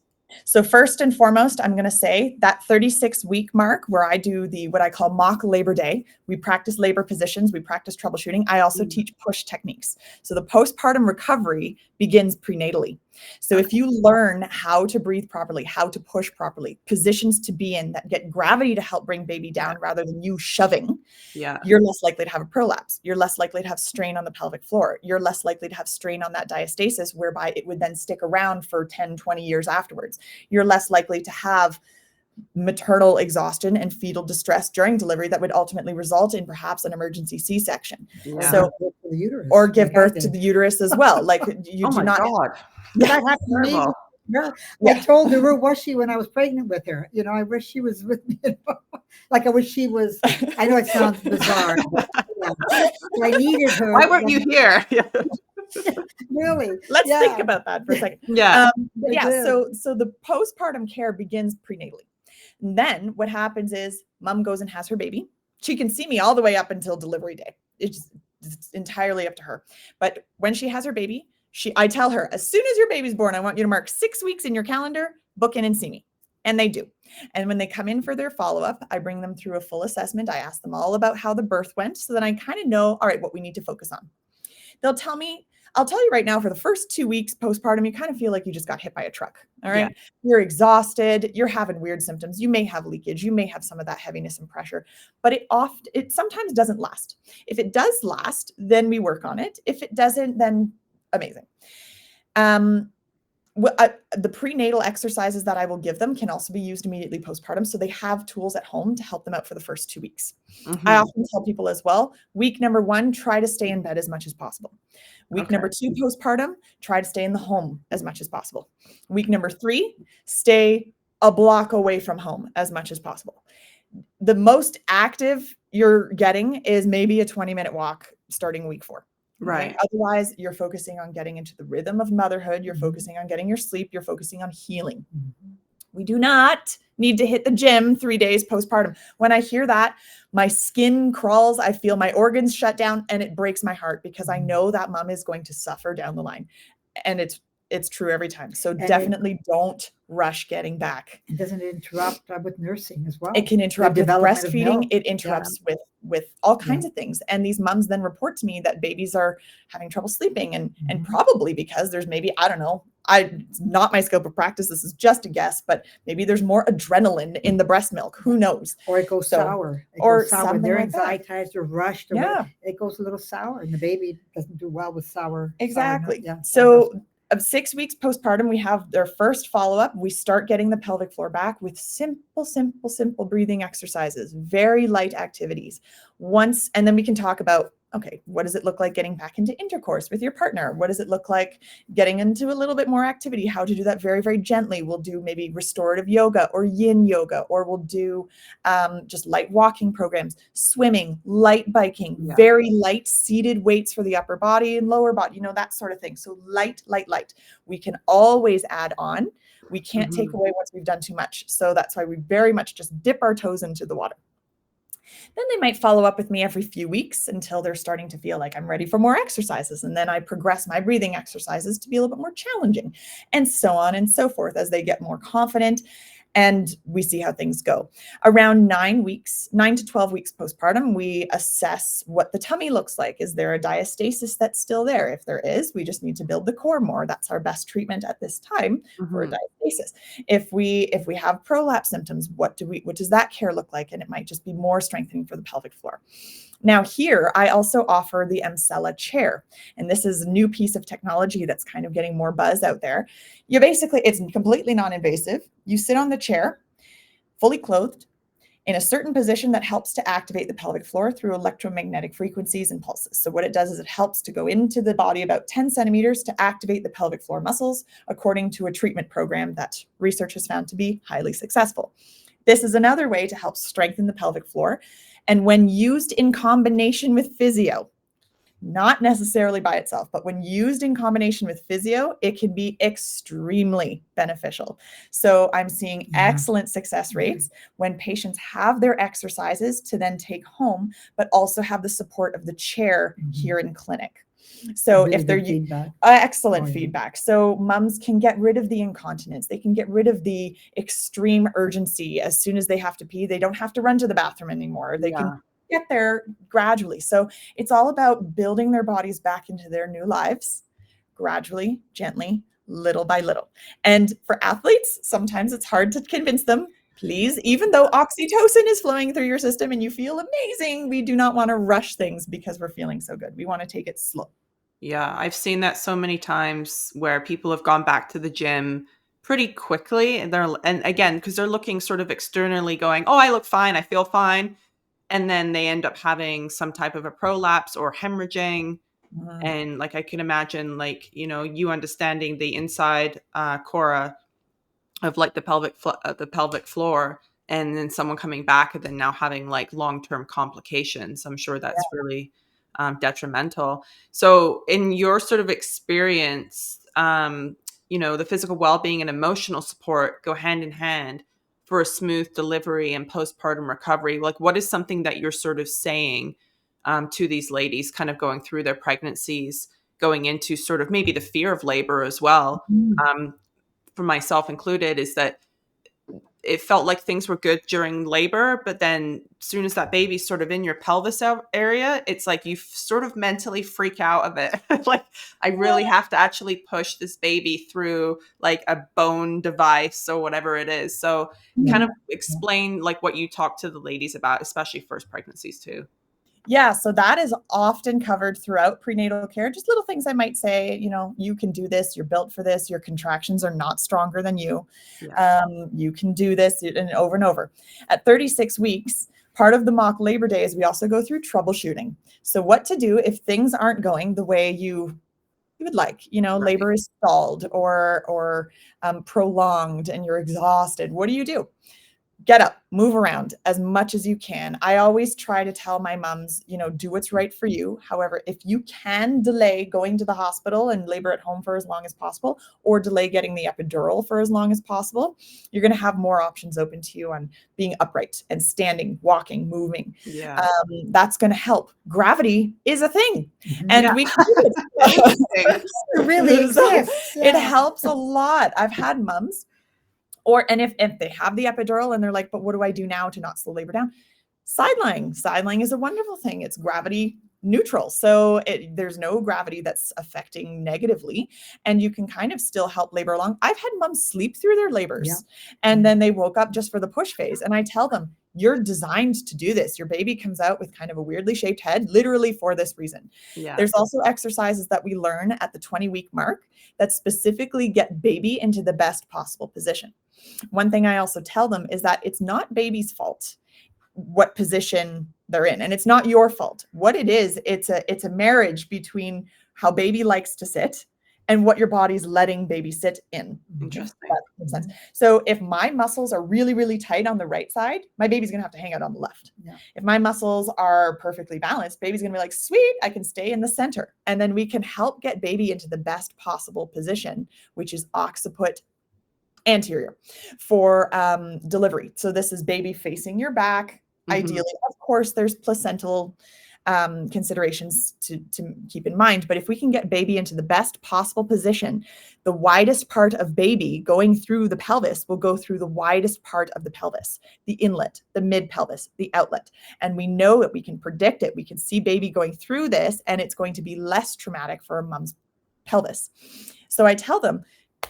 So first and foremost, I'm going to say that 36-week mark where I do what I call mock labor day. We practice labor positions. We practice troubleshooting. I also teach push techniques. So the postpartum recovery begins prenatally. So if you learn how to breathe properly, how to push properly, positions to be in that get gravity to help bring baby down rather than you shoving, you're less likely to have a prolapse. You're less likely to have strain on the pelvic floor. You're less likely to have strain on that diastasis, whereby it would then stick around for 10, 20 years afterwards. You're less likely to have maternal exhaustion and fetal distress during delivery that would ultimately result in perhaps an emergency C-section. So, or give birth to the uterus as well. Like you do not. God. That happened to me. I told her, where was she when I was pregnant with her? I wish she was with me. Like I wish she was. I know it sounds bizarre. But, I needed her. Why weren't you here? Really? Let's think about that for a second. So the postpartum care begins prenatally. And then what happens is mom goes and has her baby. She can see me all the way up until delivery day. It's entirely up to her. But when she has her baby, I tell her, as soon as your baby's born, I want you to mark 6 weeks in your calendar, book in and see me. And they do. And when they come in for their follow-up, I bring them through a full assessment. I ask them all about how the birth went so that I kind of know, all right, what we need to focus on. They'll tell me, I'll tell you right now, for the first 2 weeks postpartum, you kind of feel like you just got hit by a truck. All right. Yeah. You're exhausted. You're having weird symptoms. You may have leakage. You may have some of that heaviness and pressure, but it sometimes doesn't last. If it does last, then we work on it. If it doesn't, then amazing. The prenatal exercises that I will give them can also be used immediately postpartum. So they have tools at home to help them out for the first 2 weeks. Mm-hmm. I often tell people as well, week number 1, try to stay in bed as much as possible. Week number 2 postpartum, try to stay in the home as much as possible. Week number 3, stay a block away from home as much as possible. The most active you're getting is maybe a 20-minute walk starting week 4. Right. Otherwise, you're focusing on getting into the rhythm of motherhood. You're focusing on getting your sleep. You're focusing on healing. Mm-hmm. We do not need to hit the gym 3 days postpartum. When I hear that, my skin crawls. I feel my organs shut down, and it breaks my heart because I know that mom is going to suffer down the line. And it's true every time. So definitely don't rush getting back. And doesn't it interrupt with nursing as well? It can interrupt with breastfeeding. It interrupts with all kinds of things. And these moms then report to me that babies are having trouble sleeping, and probably because there's maybe, I don't know, it's not my scope of practice. This is just a guess, but maybe there's more adrenaline in the breast milk. Who knows? Or it goes sour. Goes sour. They're anxietized or rushed. Or it goes a little sour, and the baby doesn't do well with sour. Exactly. So of 6 weeks postpartum, we have their first follow-up. We start getting the pelvic floor back with simple breathing exercises, very light activities. And then we can talk about, okay, what does it look like getting back into intercourse with your partner? What does it look like getting into a little bit more activity? How to do that very, very gently. We'll do maybe restorative yoga or yin yoga, or we'll do just light walking programs, swimming, light biking, very light seated weights for the upper body and lower body, that sort of thing. So light. We can always add on. We can't take away once we've done too much. So that's why we very much just dip our toes into the water. Then they might follow up with me every few weeks until they're starting to feel like I'm ready for more exercises. And then I progress my breathing exercises to be a little bit more challenging, and so on and so forth as they get more confident. And we see how things go. Around 9 to 12 weeks postpartum, we assess what the tummy looks like. Is there a diastasis that's still there? If there is, we just need to build the core more. That's our best treatment at this time for a diastasis. If we have prolapse symptoms, what does that care look like? And it might just be more strengthening for the pelvic floor. Now here, I also offer the Emsella chair, and this is a new piece of technology that's kind of getting more buzz out there. It's completely non-invasive. You sit on the chair, fully clothed, in a certain position that helps to activate the pelvic floor through electromagnetic frequencies and pulses. So what it does is it helps to go into the body about 10 centimeters to activate the pelvic floor muscles, according to a treatment program that research has found to be highly successful. This is another way to help strengthen the pelvic floor. And when used in combination with physio, not necessarily by itself, but when used in combination with physio, it can be extremely beneficial. So I'm seeing excellent success rates when patients have their exercises to then take home, but also have the support of the chair here in clinic. So really if they're excellent feedback. So moms can get rid of the incontinence. They can get rid of the extreme urgency. As soon as they have to pee, they don't have to run to the bathroom anymore. They can get there gradually. So it's all about building their bodies back into their new lives, gradually, gently, little by little. And for athletes, sometimes it's hard to convince them, please, even though oxytocin is flowing through your system and you feel amazing, we do not want to rush things because we're feeling so good. We want to take it slow. Yeah, I've seen that so many times where people have gone back to the gym pretty quickly, and again, because they're looking sort of externally going, oh, I look fine, I feel fine. And then they end up having some type of a prolapse or hemorrhaging. And like, I can imagine, like, you understanding the inside Cora of like the pelvic floor, and then someone coming back and then now having like long-term complications. I'm sure that's really detrimental. So in your sort of experience, the physical well-being and emotional support go hand in hand for a smooth delivery and postpartum recovery. Like, what is something that you're sort of saying to these ladies kind of going through their pregnancies going into sort of maybe the fear of labor as well, Mm. for myself included, is that it felt like things were good during labor, but then as soon as that baby's sort of in your pelvis area, it's like you sort of mentally freak out of it. Like, I really have to actually push this baby through like a bone device or whatever it is. So kind of explain like what you talk to the ladies about, especially first pregnancies too. Yeah, so that is often covered throughout prenatal care. Just little things I might say, you can do this, you're built for this, your contractions are not stronger than you. Yeah. You can do this, and over and over. At 36 weeks, part of the mock labor day is we also go through troubleshooting. So what to do if things aren't going the way you would like, Right. labor is stalled or prolonged and you're exhausted. What do? Get up, move around as much as you can. I always try to tell my moms, do what's right for you. However, if you can delay going to the hospital and labor at home for as long as possible, or delay getting the epidural for as long as possible, you're going to have more options open to you on being upright and standing, walking, moving. Yeah. That's going to help. Gravity is a thing, Mhm. and Yeah. we can do it. It really So exists. it Yeah. helps a lot. I've had mums and if they have the epidural and they're like, but what do I do now to not slow labor down? Side lying. Side lying is a wonderful thing. It's gravity neutral. So there's no gravity that's affecting negatively. And you can kind of still help labor along. I've had moms sleep through their labors, Yeah. and then they woke up just for the push phase. And I tell them, you're designed to do this. Your baby comes out with kind of a weirdly shaped head, literally for this reason. Yeah. There's also exercises that we learn at the 20-week mark that specifically get baby into the best possible position. One thing I also tell them is that it's not baby's fault what position they're in, and it's not your fault. What it is, it's a marriage between how baby likes to sit and what your body's letting baby sit in. Interesting. That makes sense. So if my muscles are really, really tight on the right side, my baby's gonna have to hang out on the left. Yeah. If my muscles are perfectly balanced, baby's gonna be like, sweet, I can stay in the center. And then we can help get baby into the best possible position, which is occiput anterior for delivery. So this is baby facing your back. Ideally, of course, there's placental considerations to keep in mind. But if we can get baby into the best possible position, the widest part of baby going through the pelvis will go through the widest part of the pelvis, the inlet, the mid pelvis, the outlet. And we know that we can predict it. We can see baby going through this, and it's going to be less traumatic for a mom's pelvis. So I tell them,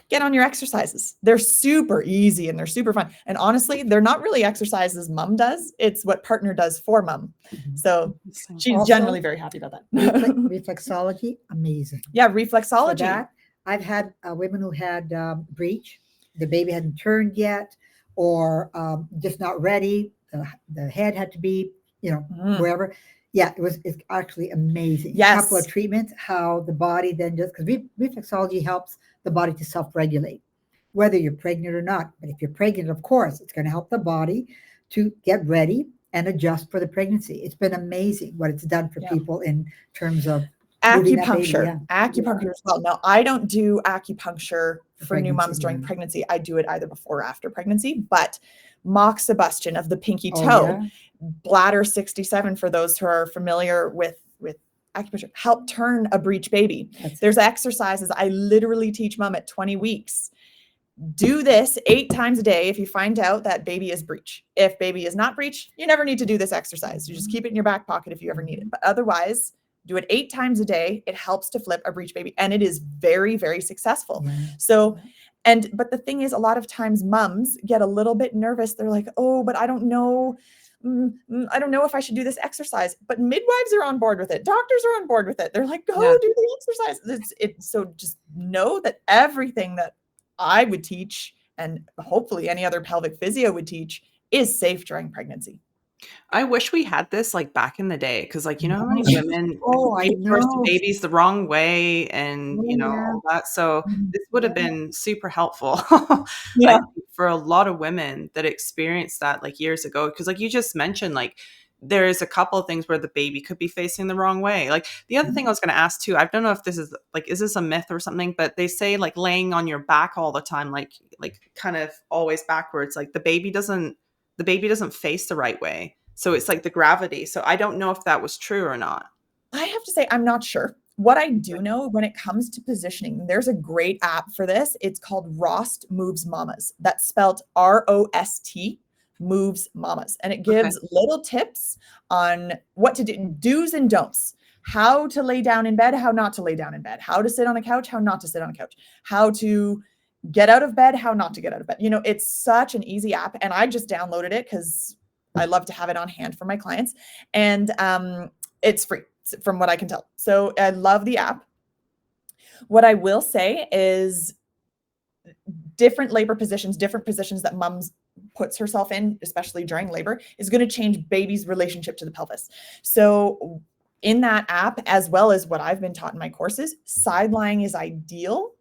get on your exercises. They're super easy and they're super fun. And honestly, they're not really exercises mom does. It's what partner does for mom. So she's Also, generally very happy about that. Reflexology, amazing. Yeah, For reflexology. that, I've had women who had breech. The baby hadn't turned yet, or just not ready. The head had to be, wherever. Yeah, it's actually amazing. Yes. A couple of treatments, how the body then just, because reflexology helps the body to self-regulate, whether you're pregnant or not. But if you're pregnant, of course, it's going to help the body to get ready and adjust for the pregnancy. It's been amazing what it's done for people in terms of moving that baby, acupuncture. Acupuncture as well. Now, I don't do acupuncture for new moms during yeah. pregnancy. I do it either before or after pregnancy, but moxibustion of the pinky Oh, toe, yeah. bladder 67 for those who are familiar with acupuncture, help turn a breech baby. There's exercises I literally teach mom at 20 weeks. Do this 8 times a day if you find out that baby is breech. If baby is not breech, you never need to do this exercise. You just keep it in your back pocket if you ever need it. But otherwise, do it 8 times a day. It helps to flip a breech baby, and it is very, very successful. Yeah. So, but the thing is, a lot of times moms get a little bit nervous. They're like, oh, but I don't know. I don't know if I should do this exercise, but midwives are on board with it. Doctors are on board with it. They're like, go do the exercise. So just know that everything that I would teach, and hopefully any other pelvic physio would teach, is safe during pregnancy. I wish we had this like back in the day, because like, how many women I first know. babies the wrong way and Yeah. all that. So this would have been super helpful Yeah. I think, for a lot of women that experienced that like years ago. Because like you just mentioned, like there's a couple of things where the baby could be facing the wrong way. Like the other thing I was going to ask too, I don't know if this is like, is this a myth or something, but they say like laying on your back all the time, like kind of always backwards, like the baby doesn't face the right way. So it's like the gravity. So I don't know if that was true or not. I have to say, I'm not sure. What I do know when it comes to positioning, there's a great app for this. It's called Rost Moves Mamas. That's spelled ROST Moves Mamas. And it gives little tips on what to do, do's and don'ts, how to lay down in bed, how not to lay down in bed, how to sit on a couch, how not to sit on a couch, how to get out of bed, how not to get out of bed. You know, it's such an easy app. And I just downloaded it because I love to have it on hand for my clients. And it's free from what I can tell. So I love the app. What I will say is different labor positions, different positions that moms puts herself in, especially during labor, is going to change baby's relationship to the pelvis. So in that app, as well as what I've been taught in my courses, side lying is ideal.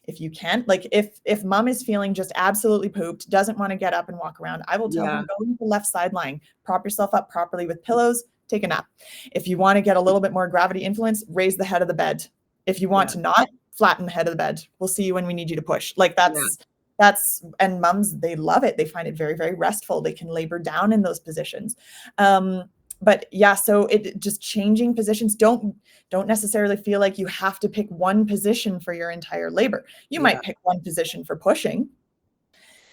If you can, like if mom is feeling just absolutely pooped, doesn't want to get up and walk around, I will tell her, go to the left side lying, prop yourself up properly with pillows, take a nap. If you want to get a little bit more gravity influence, raise the head of the bed. If you want to not, flatten the head of the bed. We'll see you when we need you to push. Like that's, and moms, they love it. They find it very, very restful. They can labor down in those positions. But yeah, so it just changing positions. Don't necessarily feel like you have to pick one position for your entire labor. You might pick one position for pushing.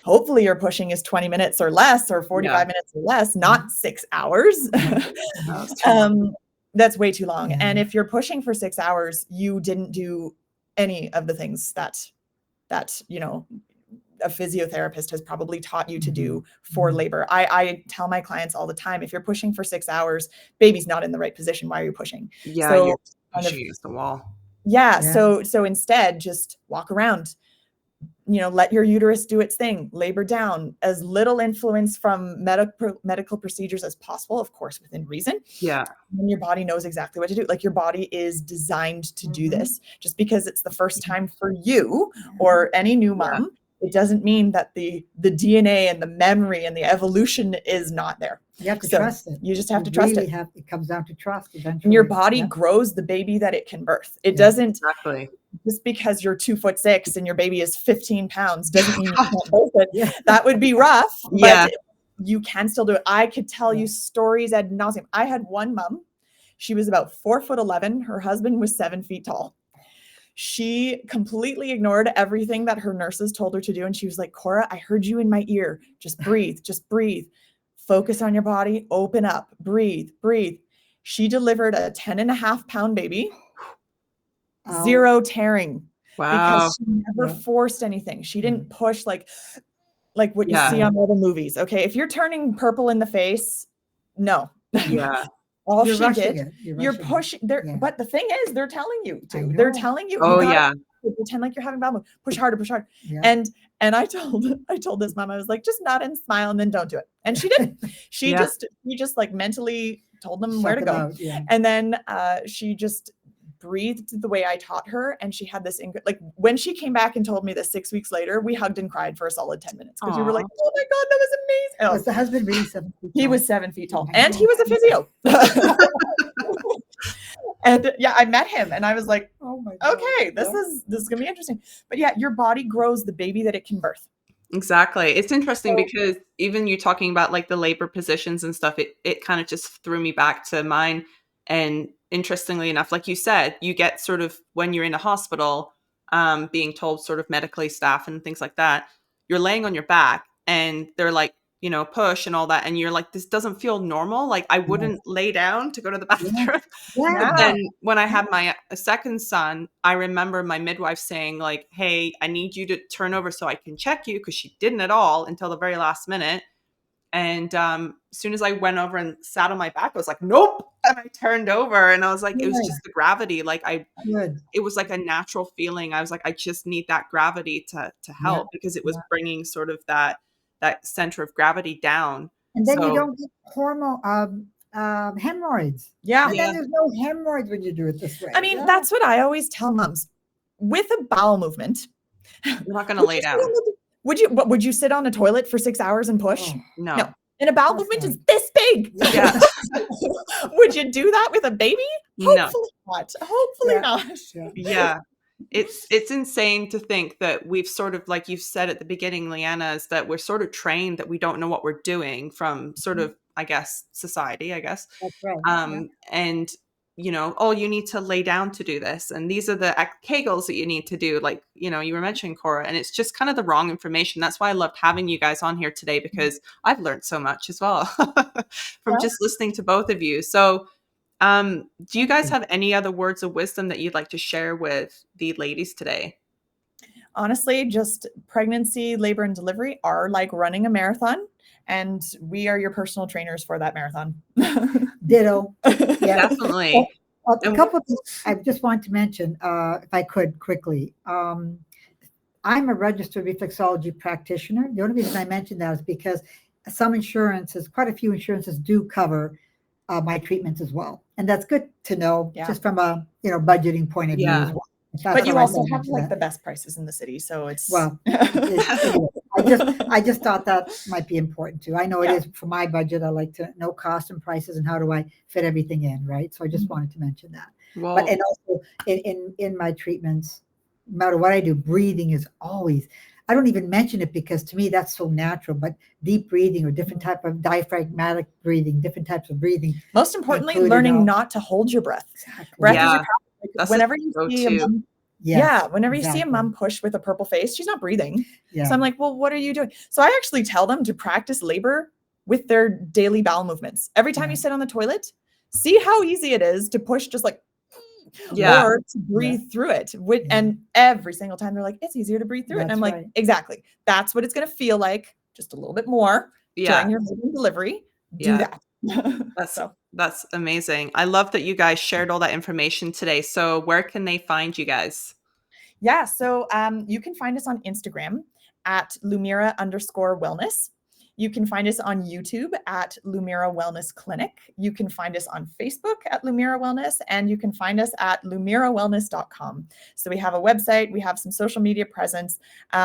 Hopefully your pushing is 20 minutes or less, or 45 minutes or less, not 6 hours. That's way too long. And if you're pushing for 6 hours, you didn't do any of the things that, you know, a physiotherapist has probably taught you to do for labor. I tell my clients all the time, if you're pushing for 6 hours, baby's not in the right position. Why are you pushing? So you're pushing against the wall. So instead, just walk around, you know, let your uterus do its thing, labor down, as little influence from medical procedures as possible, of course, within reason. And your body knows exactly what to do. Like your body is designed to do this. Just because it's the first time for you or any new mom, it doesn't mean that the DNA and the memory and the evolution is not there. You have to trust it. You just have to trust it. It comes down to trust eventually. And your body grows the baby that it can birth. It doesn't, just because you're 2'6" and your baby is 15 pounds doesn't mean you can't birth it. That would be rough, but you can still do it. I could tell you stories ad nauseum. I had one mom. She was about 4'11". Her husband was 7 feet tall. She completely ignored everything that her nurses told her to do. And she was like, Cora, I heard you in my ear. Just breathe, just breathe. Focus on your body, open up, breathe, breathe. She delivered a 10.5-pound baby, zero tearing. Because she never forced anything. She didn't push like what you see on all the movies. Okay. If you're turning purple in the face, no. All you're she did, you're pushing there. But the thing is, they're telling you to. They're telling you. Pretend like you're having bowel movement. Push harder, push hard. And I told this mom, I was like, just nod and smile, and then don't do it. And she didn't. She just like mentally told them where to go. And then she just breathed the way I taught her. And she had this, like when she came back and told me this 6 weeks later, we hugged and cried for a solid 10 minutes because we were like, oh my God, that was amazing. Was the husband really 7 feet tall? He was 7 feet tall and he was a physio. And I met him and I was like, oh my God, okay, this is going to be interesting. But your body grows the baby that it can birth. Exactly. It's interesting because even you talking about like the labor positions and stuff, it kind of just threw me back to mine. And interestingly enough, like you said, you get sort of when you're in a hospital, being told sort of medically staff and things like that, you're laying on your back and they're like, you know, push and all that. And you're like, this doesn't feel normal. Like I wouldn't lay down to go to the bathroom. But then when I had my second son, I remember my midwife saying like, hey, I need you to turn over so I can check you. Cause she didn't at all until the very last minute. And as soon as I went over and sat on my back, I was like, nope. And I turned over and I was like, it was just the gravity. Like it was like a natural feeling. I was like, I just need that gravity to help because it was bringing sort of that center of gravity down. And then you don't get hormone hemorrhoids. And then there's no hemorrhoids when you do it this way. I mean, that's what I always tell moms. With a bowel movement, you're not going to lay down. Would you sit on a toilet for 6 hours and push? No. And a bowel movement is this big. Would you do that with a baby? Hopefully not. Hopefully not. It's insane to think that we've sort of, like you've said at the beginning, Liana, is that we're sort of trained that we don't know what we're doing from sort of, I guess, society, I guess. That's right. And oh, you need to lay down to do this. And these are the Kegels that you need to do. Like, you were mentioning, Cora, and it's just kind of the wrong information. That's why I loved having you guys on here today, because I've learned so much as well from just listening to both of you. So do you guys have any other words of wisdom that you'd like to share with the ladies today? Honestly, just pregnancy, labor, and delivery are like running a marathon, and we are your personal trainers for that marathon. Ditto. Yeah. Definitely. A couple of things I just want to mention, if I could quickly. I'm a registered reflexology practitioner. The only reason I mentioned that is because some insurances, quite a few insurances, do cover my treatments as well, and that's good to know, just from a budgeting point of view as well. But you also have like the best prices in the city, so it's I just thought that might be important too. I know it is for my budget. I like to know cost and prices and how do I fit everything in, right? So I just wanted to mention that. Well, but and also in my treatments, no matter what I do, breathing is always. I don't even mention it because to me that's so natural. But deep breathing or different type of diaphragmatic breathing, different types of breathing. Most importantly, learning not to hold your breath. Exactly. Breath is your power. Whenever you see a mom, whenever you see a mom push with a purple face, she's not breathing. So I'm like, well, what are you doing? So I actually tell them to practice labor with their daily bowel movements. Every time you sit on the toilet, see how easy it is to push just like, or to breathe through it. And every single time they're like, it's easier to breathe through it. And I'm like, exactly. That's what it's going to feel like, just a little bit more during your delivery. Do that. That's amazing. I love that you guys shared all that information today. So where can they find you guys? So you can find us on Instagram at Lumira_wellness. You can find us on YouTube at Lumira Wellness Clinic. You can find us on Facebook at Lumira Wellness, and you can find us at lumirawellness.com. So we have a website, we have some social media presence.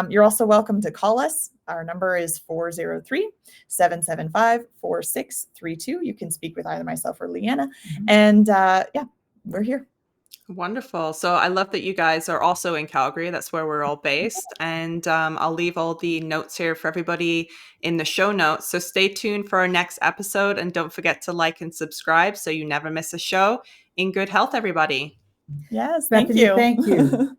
You're also welcome to call us. Our number is 403-775-4632. You can speak with either myself or Liana. And we're here. Wonderful. So I love that you guys are also in Calgary. That's where we're all based. And I'll leave all the notes here for everybody in the show notes. So stay tuned for our next episode. And don't forget to like and subscribe so you never miss a show. In good health, everybody. Yes, Bethany, thank you.